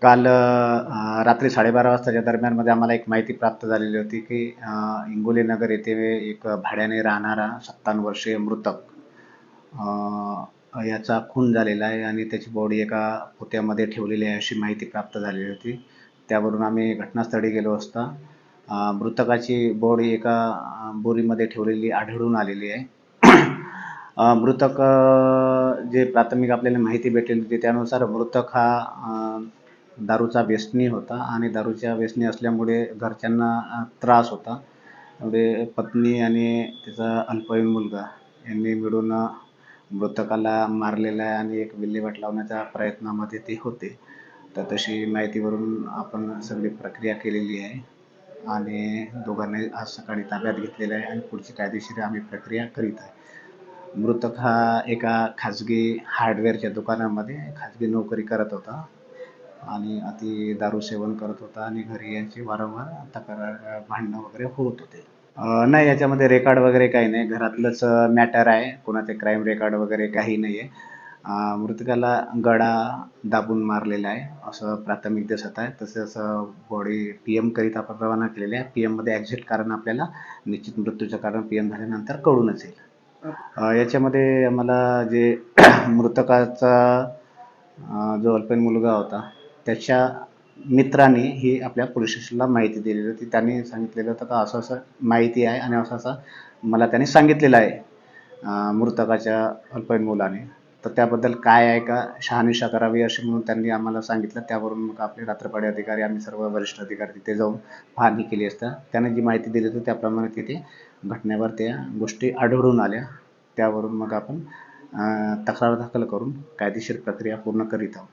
काल रात्री 12:30 वाजताच्या दरम्यानमध्ये आम्हाला एक माहिती प्राप्त झालेली होती की इंगोली नगर येथे एक भाड्याने राहणारा 57 वर्षीय मृतक याचा खून झालेला आहे आणि त्याची बॉडी एका पोत्यामध्ये ठेवलेली आहे अशी माहिती प्राप्त झालेली होती. त्यावरून आम्ही घटनास्थळी गेलो असता मृतकाची बॉडी एका बोरीमध्ये ठेवलेली आढळून आलेली आहे. मृतक जे प्राथमिक आपल्याला माहिती भेटलेली होती त्यानुसार मृतक हा दारूचा व्यसनी होता आणि दारूच्या व्यसनी असल्यामुळे घरच्यांना त्रास होता. त्यामुळे पत्नी आणि तिचा अल्पवयीन मुलगा यांनी मिळून मृतकाला मारलेलं आहे आणि एक विल्हेवाट लावण्याच्या प्रयत्नामध्ये ते होते. तर तशी माहितीवरून आपण सगळी प्रक्रिया केलेली आहे आणि दोघांनाही आज सकाळी ताब्यात घेतलेलं आहे आणि पुढची कायदेशीर आम्ही प्रक्रिया करीत आहे. मृतक हा एका खाजगी हार्डवेअरच्या दुकानामध्ये खाजगी नोकरी करत होता आणि अति दारू सेवन करत होता आणि घरी यांची वारंवार तक्रार भांडणं वगैरे होत होते. नाही, याच्यामध्ये रेकॉर्ड वगैरे काही नाही, घरातलंच मॅटर आहे, कोणाचे क्राईम रेकॉर्ड वगैरे काही नाही आहे. मृतकाला गळा दाबून मारलेला आहे असं प्राथमिक दिसत आहे. तसंच बॉडी PM करीत आपण रवाना केलेली आहे. PMमध्ये एक्झॅक्ट कारण आपल्याला निश्चित मृत्यूचं कारण PM झाल्यानंतर कळूनच येईल. याच्यामध्ये आम्हाला जे मृतकाचा जो अल्पवयीन मुलगा होता त्याच्या मित्राने ही आपल्या पोलीस स्टेशनला माहिती दिलेली होती. त्यांनी सांगितलेलं होतं का असं असं माहिती आहे आणि असं असं मला त्याने सांगितलेलं आहे मृतकाच्या अल्पवयीन मुलाने. तर त्याबद्दल काय आहे का शहानिशा करावी अशी म्हणून त्यांनी आम्हाला सांगितलं. त्यावरून मग आपले रात्रपाडी अधिकारी आम्ही सर्व वरिष्ठ अधिकारी तिथे जाऊन पाहणी केली असता त्याने जी माहिती दिली होती त्याप्रमाणे तिथे घटनेवर त्या गोष्टी आढळून आल्या. त्यावरून मग आपण तक्रार दाखल करून कायदेशीर प्रक्रिया पूर्ण करीत आहोत.